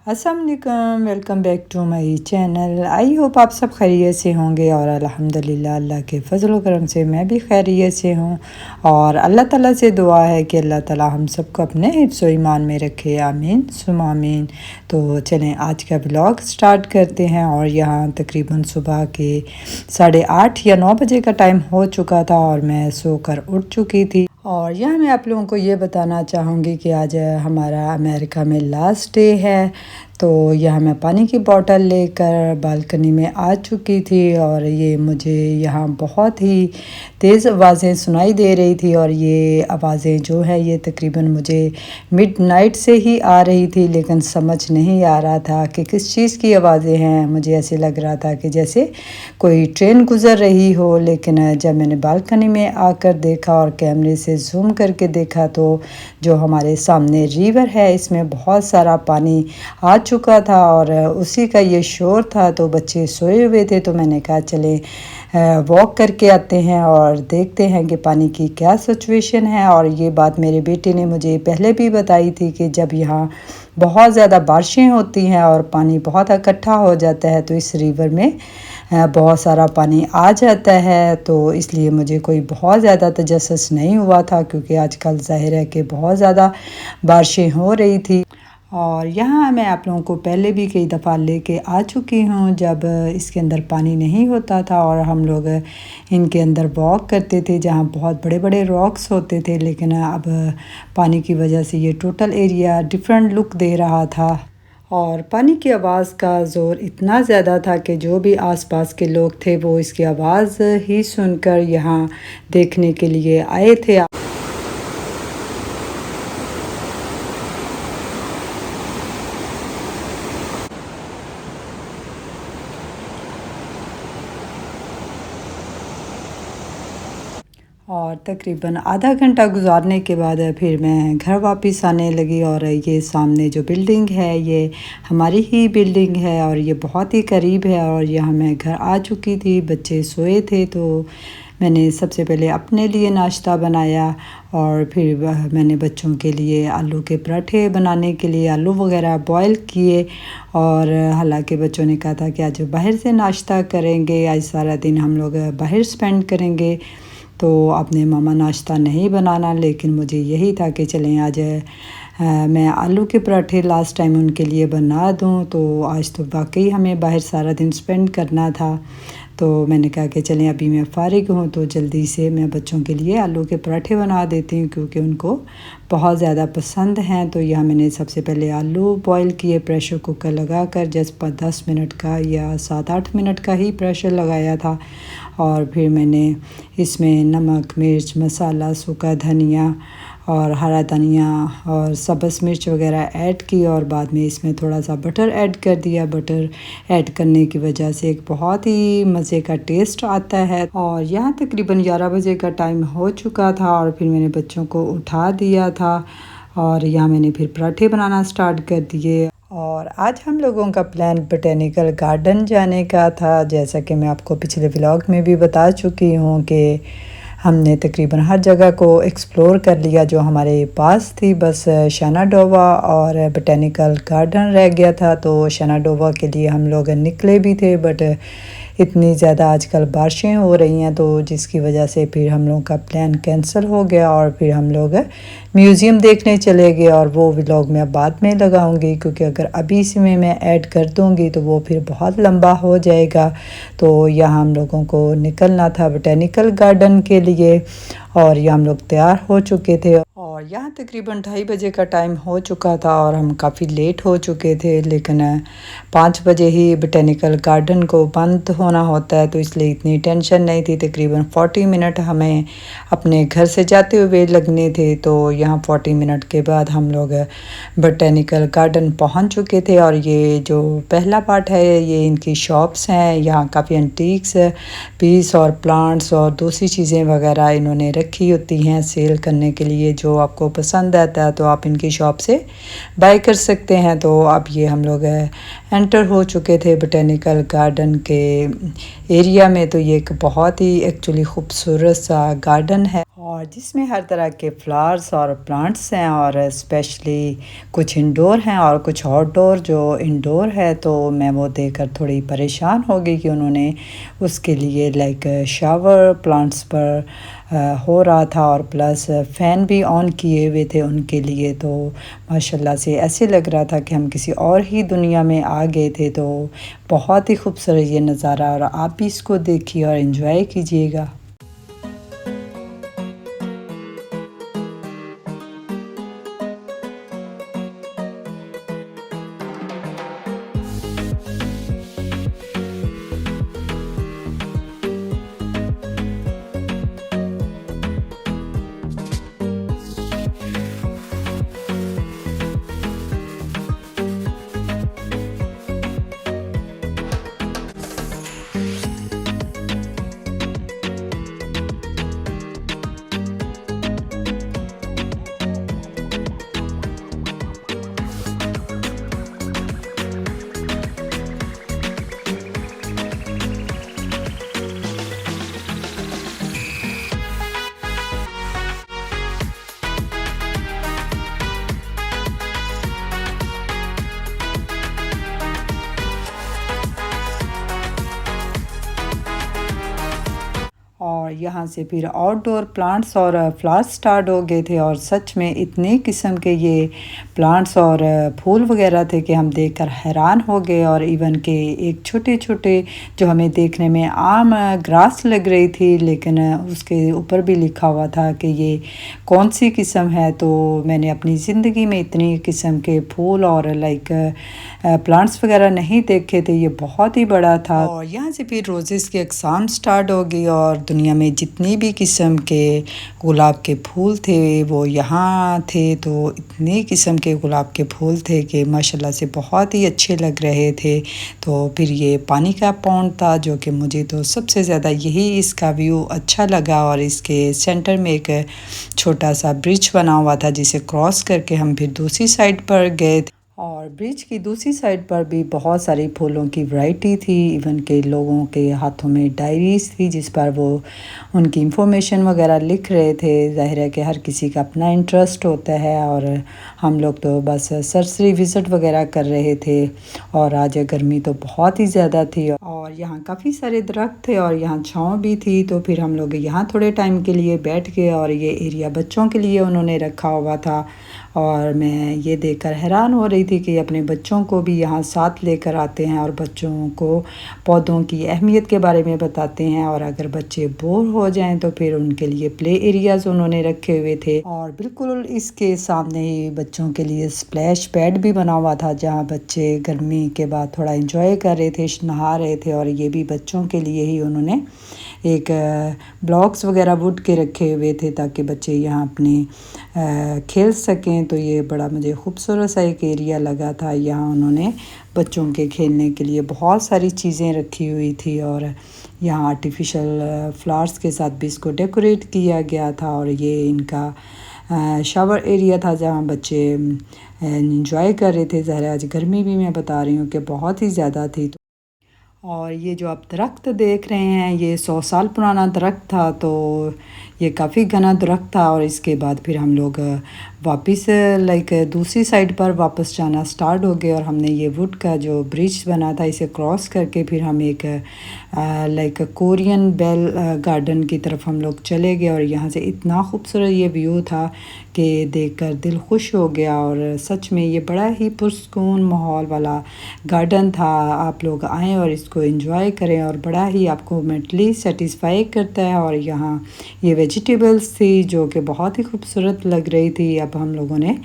अस्सलाम वालेकुम, welcome back to my channel. I hope आप सब खैरियत से होंगे और अल्हम्दुलिल्लाह अल्लाह के फजल करम से मैं भी खैरियत से हूँ। और अल्लाह ताला से दुआ है कि अल्लाह ताला हम सबको अपने हिफ्ज़ व ईमान में रखे, आमीन सुम आमीन। तो चलें आज का ब्लॉग स्टार्ट करते हैं। और यहाँ तकरीबन सुबह के 8:30 या 9 बजे का टाइम हो चुका था और मैं सोकर उठ चुकी थी। और यहाँ मैं आप लोगों को ये बताना चाहूँगी कि आज हमारा अमेरिका में लास्ट डे है। तो यहाँ मैं पानी की बोतल लेकर बालकनी में आ चुकी थी और ये मुझे यहाँ बहुत ही तेज़ आवाज़ें सुनाई दे रही थी। और ये आवाज़ें जो है ये तकरीबन मुझे मिडनाइट से ही आ रही थी, लेकिन समझ नहीं आ रहा था कि किस चीज़ की आवाज़ें हैं। मुझे ऐसे लग रहा था कि जैसे कोई ट्रेन गुज़र रही हो, लेकिन जब मैंने बालकनी में आकर देखा और कैमरे से ज़ूम करके देखा तो जो हमारे सामने रिवर है इसमें बहुत सारा पानी आ चुका था और उसी का ये शोर था। तो बच्चे सोए हुए थे तो मैंने कहा चले वॉक करके आते हैं और देखते हैं कि पानी की क्या सिचुएशन है। और ये बात मेरे बेटे ने मुझे पहले भी बताई थी कि जब यहाँ बहुत ज़्यादा बारिशें होती हैं और पानी बहुत इकट्ठा हो जाता है तो इस रिवर में बहुत सारा पानी आ जाता है। तो इसलिए मुझे कोई बहुत ज़्यादा तजस्सुस नहीं हुआ था, क्योंकि आजकल ज़ाहिर है कि बहुत ज़्यादा बारिशें हो रही थी। और यहाँ मैं आप लोगों को पहले भी कई दफ़ा लेके आ चुकी हूँ जब इसके अंदर पानी नहीं होता था और हम लोग इनके अंदर वॉक करते थे जहाँ बहुत बड़े बड़े रॉक्स होते थे। लेकिन अब पानी की वजह से ये टोटल एरिया डिफरेंट लुक दे रहा था और पानी की आवाज़ का ज़ोर इतना ज़्यादा था कि जो भी आसपास के लोग थे वो इसकी आवाज़ ही सुनकर यहाँ देखने के लिए आए थे। और तकरीबन आधा घंटा गुजारने के बाद फिर मैं घर वापस आने लगी। और ये सामने जो बिल्डिंग है ये हमारी ही बिल्डिंग है और ये बहुत ही करीब है। और यहाँ मैं घर आ चुकी थी, बच्चे सोए थे तो मैंने सबसे पहले अपने लिए नाश्ता बनाया और फिर मैंने बच्चों के लिए आलू के पराठे बनाने के लिए आलू वगैरह बॉईल किए। और हालांकि बच्चों ने कहा था कि आज बाहर से नाश्ता करेंगे, आज सारा दिन हम लोग बाहर स्पेंड करेंगे, तो आपने मामा नाश्ता नहीं बनाना। लेकिन मुझे यही था कि चलें आज मैं आलू के पराठे लास्ट टाइम उनके लिए बना दूं। तो आज तो वाकई हमें बाहर सारा दिन स्पेंड करना था, तो मैंने कहा कि चलें अभी मैं फ़ारिग हूँ तो जल्दी से मैं बच्चों के लिए आलू के पराठे बना देती हूँ, क्योंकि उनको बहुत ज़्यादा पसंद हैं। तो यहाँ मैंने सबसे पहले आलू बॉईल किए प्रेशर कुकर लगाकर, जस्ट 10 मिनट का या 7-8 मिनट का ही प्रेशर लगाया था। और फिर मैंने इसमें नमक, मिर्च, मसाला, सूखा धनिया और हरा धनिया और सब्ज़ मिर्च वगैरह ऐड की और बाद में इसमें थोड़ा सा बटर ऐड कर दिया। बटर ऐड करने की वजह से एक बहुत ही मज़े का टेस्ट आता है। और यहाँ तकरीबन 11 बजे का टाइम हो चुका था और फिर मैंने बच्चों को उठा दिया था और यहाँ मैंने फिर पराठे बनाना स्टार्ट कर दिए। और आज हम लोगों का प्लान बोटेनिकल गार्डन जाने का था। जैसा कि मैं आपको पिछले व्लॉग में भी बता चुकी हूँ कि हमने तकरीबन हर जगह को एक्सप्लोर कर लिया जो हमारे पास थी। बस शेनाडोवा और बोटेनिकल गार्डन रह गया था। तो शेनाडोवा के लिए हम लोग निकले भी थे, बट इतनी ज़्यादा आजकल बारिशें हो रही हैं तो जिसकी वजह से फिर हम लोगों का प्लान कैंसिल हो गया और फिर हम लोग म्यूज़ियम देखने चले गए। और वो व्लॉग मैं बाद में लगाऊंगी, क्योंकि अगर अभी इसमें मैं ऐड कर दूंगी तो वो फिर बहुत लंबा हो जाएगा। तो यहाँ हम लोगों को निकलना था बोटेनिकल गार्डन के लिए और यहाँ हम लोग तैयार हो चुके थे और यहाँ तकरीबन 2:30 बजे का टाइम हो चुका था और हम काफ़ी लेट हो चुके थे। लेकिन 5 बजे ही बोटेनिकल गार्डन को बंद होना होता है, तो इसलिए इतनी टेंशन नहीं थी। तकरीबन 40 मिनट हमें अपने घर से जाते हुए लगने थे। तो यहाँ 40 मिनट के बाद हम लोग बोटेनिकल गार्डन पहुँच चुके थे। और ये जो पहला पार्ट है ये इनकी शॉप्स हैं। यहाँ काफ़ी एंटीक्स पीस और प्लांट्स और दूसरी चीज़ें वगैरह इन्होंने रखी होती हैं सेल करने के लिए। जो आपको पसंद आता है तो आप इनकी शॉप से बाय कर सकते हैं। तो अब ये हम लोग एंटर हो चुके थे बोटेनिकल गार्डन के एरिया में। तो ये एक बहुत ही एक्चुअली खूबसूरत सा गार्डन है और जिसमें हर तरह के फ्लावर्स और प्लांट्स हैं और स्पेशली कुछ इंडोर हैं और कुछ आउटडोर। जो इंडोर है तो मैं वो देखकर थोड़ी परेशान हो गई कि उन्होंने उसके लिए लाइक शावर प्लांट्स पर हो रहा था और प्लस फ़ैन भी ऑन किए हुए थे उनके लिए। तो माशाल्लाह से ऐसे लग रहा था कि हम किसी और ही दुनिया में आ गए थे। तो बहुत ही खूबसूरत ये नज़ारा, और आप भी इसको देखिए और इन्जॉय कीजिएगा। और यहाँ से फिर आउटडोर प्लांट्स और फ्लावर्स स्टार्ट हो गए थे। और सच में इतने किस्म के ये प्लांट्स और फूल वगैरह थे कि हम देखकर हैरान हो गए। और इवन के एक छोटे छोटे जो हमें देखने में आम ग्रास लग रही थी, लेकिन उसके ऊपर भी लिखा हुआ था कि ये कौन सी किस्म है। तो मैंने अपनी ज़िंदगी में इतनी किस्म के फूल और लाइक प्लांट्स वगैरह नहीं देखे थे। ये बहुत ही बड़ा था। और यहाँ से फिर रोज़ेस की अक़साम स्टार्ट हो गई और दुनिया में जितनी भी किस्म के गुलाब के फूल थे वो यहाँ थे। तो इतने किस्म के गुलाब के फूल थे कि माशाल्लाह से बहुत ही अच्छे लग रहे थे। तो फिर ये पानी का पॉन्ड था जो कि मुझे तो सबसे ज़्यादा यही इसका व्यू अच्छा लगा। और इसके सेंटर में एक छोटा सा ब्रिज बना हुआ था जिसे क्रॉस करके हम फिर दूसरी साइड पर गए थे। और ब्रिज की दूसरी साइड पर भी बहुत सारी फूलों की वैरायटी थी। इवन के लोगों के हाथों में डायरीज़ थी जिस पर वो उनकी इंफॉर्मेशन वगैरह लिख रहे थे। ज़ाहिर है कि हर किसी का अपना इंटरेस्ट होता है और हम लोग तो बस सरसरी विज़िट वगैरह कर रहे थे। और आज गर्मी तो बहुत ही ज़्यादा थी और यहाँ काफ़ी सारे दरख्त थे और यहाँ छाँव भी थी। तो फिर हम लोग यहाँ थोड़े टाइम के लिए बैठ गए और ये एरिया बच्चों के लिए उन्होंने रखा हुआ था। और मैं ये देखकर हैरान हो रही थी कि अपने बच्चों को भी यहाँ साथ लेकर आते हैं और बच्चों को पौधों की अहमियत के बारे में बताते हैं। और अगर बच्चे बोर हो जाएं तो फिर उनके लिए प्ले एरियाज़ उन्होंने रखे हुए थे। और बिल्कुल इसके सामने ही बच्चों के लिए स्प्लैश पैड भी बना हुआ था जहाँ बच्चे गर्मी के बाद थोड़ा इंजॉय कर रहे थे, नहा रहे थे। और ये भी बच्चों के लिए ही उन्होंने एक ब्लॉक्स वगैरह वुड के रखे हुए थे ताकि बच्चे यहाँ अपने खेल सकें। तो ये बड़ा मुझे खूबसूरत सा एक एरिया लगा था। यहाँ उन्होंने बच्चों के खेलने के लिए बहुत सारी चीज़ें रखी हुई थी और यहाँ आर्टिफिशियल फ्लावर्स के साथ भी इसको डेकोरेट किया गया था। और ये इनका शावर एरिया था जहाँ बच्चे इंजॉय कर रहे थे। ज़ाहिर आज गर्मी भी मैं बता रही हूँ कि बहुत ही ज़्यादा थी। और ये जो आप दरख्त देख रहे हैं ये 100 साल पुराना दरख्त था। तो ये काफ़ी घना दरख्त था। और इसके बाद फिर हम लोग वापस लाइक दूसरी साइड पर वापस जाना स्टार्ट हो गए। और हमने ये वुड का जो ब्रिज बना था इसे क्रॉस करके फिर हम एक लाइक कोरियन बेल गार्डन की तरफ हम लोग चले गए। और यहाँ से इतना खूबसूरत ये व्यू था कि देखकर दिल खुश हो गया। और सच में ये बड़ा ही पुरसकून माहौल वाला गार्डन था। आप लोग आएँ और इसको एंजॉय करें और बड़ा ही आपको मेंटली सेटिस्फाई करता है। और यहाँ ये वेजिटेबल्स थी जो कि बहुत ही खूबसूरत लग रही थी। अब हम लोगों ने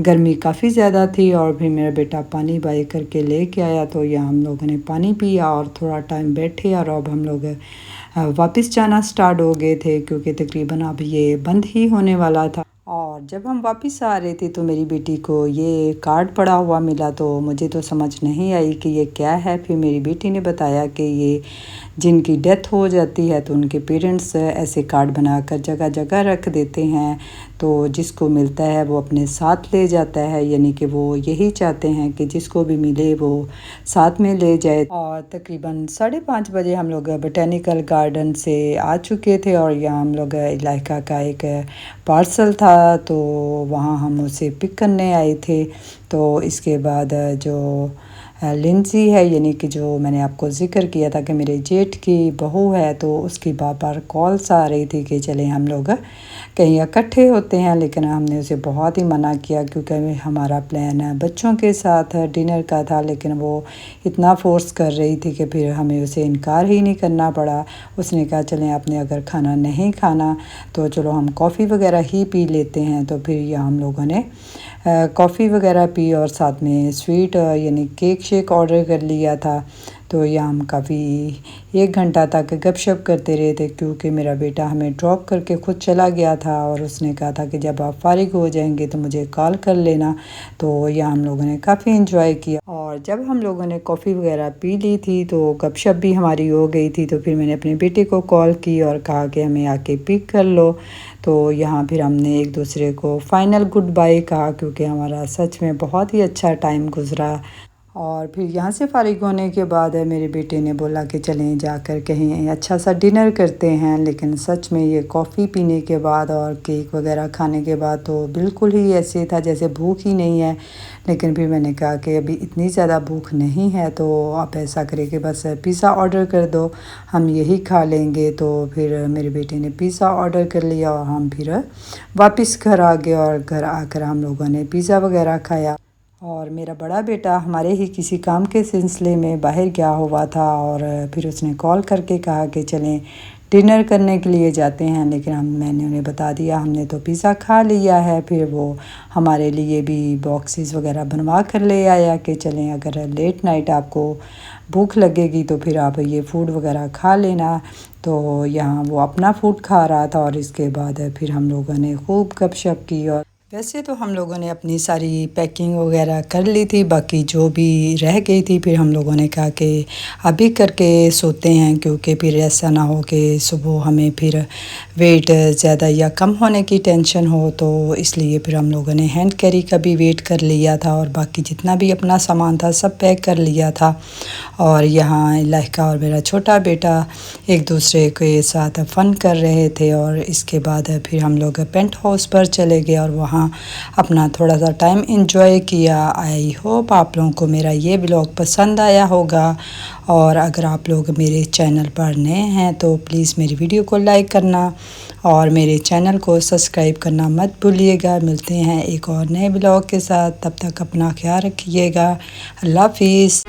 गर्मी काफ़ी ज़्यादा थी और फिर मेरा बेटा पानी बाई करके लेके आया। तो यहाँ हम लोगों ने पानी पिया और थोड़ा टाइम बैठे। और अब हम लोग वापस जाना स्टार्ट हो गए थे क्योंकि तकरीबन अब ये बंद ही होने वाला था। और जब हम वापस आ रहे थे तो मेरी बेटी को ये कार्ड पड़ा हुआ मिला। तो मुझे तो समझ नहीं आई कि ये क्या है। फिर मेरी बेटी ने बताया कि ये जिनकी डेथ हो जाती है तो उनके पेरेंट्स ऐसे कार्ड बनाकर जगह जगह रख देते हैं। तो तो जिसको मिलता है वो अपने साथ ले जाता है, यानी कि वो यही चाहते हैं कि जिसको भी मिले वो साथ में ले जाए। और तकरीबन 5:30 बजे हम लोग बोटेनिकल गार्डन से आ चुके थे और यहाँ हम लोग इलाका का एक पार्सल था तो वहाँ हम उसे पिक करने आए थे। तो इसके बाद जो लिंसी है, यानी कि जो मैंने आपको ज़िक्र किया था कि मेरे जेठ की बहू है, तो उसकी बार बार कॉल्स आ रही थी कि चलें हम लोग कहीं इकट्ठे होते हैं, लेकिन हमने उसे बहुत ही मना किया क्योंकि हमारा प्लान बच्चों के साथ डिनर का था। लेकिन वो इतना फोर्स कर रही थी कि फिर हमें उसे इनकार ही नहीं करना पड़ा। उसने कहा चलें आपने अगर खाना नहीं खाना तो चलो हम कॉफ़ी वगैरह ही पी लेते हैं। तो फिर यह हम लोगों ने कॉफ़ी वगैरह पी और साथ में स्वीट यानी केक शेक ऑर्डर कर लिया था। तो यहाँ हम काफ़ी 1 घंटा तक गपशप करते रहे थे क्योंकि मेरा बेटा हमें ड्रॉप करके ख़ुद चला गया था और उसने कहा था कि जब आप फारिग हो जाएंगे तो मुझे कॉल कर लेना। तो यहाँ हम लोगों ने काफ़ी इन्जॉय किया और जब हम लोगों ने कॉफ़ी वगैरह पी ली थी तो गपशप भी हमारी हो गई थी। तो फिर मैंने अपने बेटे को कॉल की और कहा कि हमें आके पिक कर लो। तो यहाँ फिर हमने एक दूसरे को फ़ाइनल गुड बाय कहा क्योंकि हमारा सच में बहुत ही अच्छा टाइम गुज़रा। और फिर यहाँ से फ़ारिग होने के बाद मेरे बेटे ने बोला कि चलें जाकर कहीं अच्छा सा डिनर करते हैं। लेकिन सच में ये कॉफ़ी पीने के बाद और केक वगैरह खाने के बाद तो बिल्कुल ही ऐसे था जैसे भूख ही नहीं है। लेकिन फिर मैंने कहा कि अभी इतनी ज़्यादा भूख नहीं है तो आप ऐसा करें कि बस पिज़्ज़ा ऑर्डर कर दो, हम यही खा लेंगे। तो फिर मेरे बेटे ने पिज़्ज़ा ऑर्डर कर लिया और हम फिर वापस घर आ गए और घर आकर हम लोगों ने पिज़्ज़ा वगैरह खाया। और मेरा बड़ा बेटा हमारे ही किसी काम के सिलसिले में बाहर गया हुआ था और फिर उसने कॉल करके कहा कि चलें डिनर करने के लिए जाते हैं। लेकिन मैंने उन्हें बता दिया हमने तो पिज़्ज़ा खा लिया है। फिर वो हमारे लिए भी बॉक्सेस वगैरह बनवा कर ले आया कि चलें अगर लेट नाइट आपको भूख लगेगी तो फिर आप ये फ़ूड वगैरह खा लेना। तो यहाँ वो अपना फ़ूड खा रहा था और इसके बाद फिर हम लोगों ने खूब गपशप की। और वैसे तो हम लोगों ने अपनी सारी पैकिंग वगैरह कर ली थी, बाकी जो भी रह गई थी फिर हम लोगों ने कहा कि अभी करके सोते हैं क्योंकि फिर ऐसा ना हो कि सुबह हमें फिर वेट ज़्यादा या कम होने की टेंशन हो। तो इसलिए फिर हम लोगों ने हैंड कैरी का भी वेट कर लिया था और बाकी जितना भी अपना सामान था सब पैक कर लिया था। और यहाँ इलाका और मेरा छोटा बेटा एक दूसरे के साथ फ़न कर रहे थे। और इसके बाद फिर हम लोग पेंट हाउस पर चले गए और वहाँ अपना थोड़ा सा टाइम एंजॉय किया। आई होप आप लोगों को मेरा ये ब्लॉग पसंद आया होगा। और अगर आप लोग मेरे चैनल पर नए हैं तो प्लीज़ मेरी वीडियो को लाइक करना और मेरे चैनल को सब्सक्राइब करना मत भूलिएगा। मिलते हैं एक और नए ब्लॉग के साथ, तब तक अपना ख्याल रखिएगा। अल्लाह हाफिज़।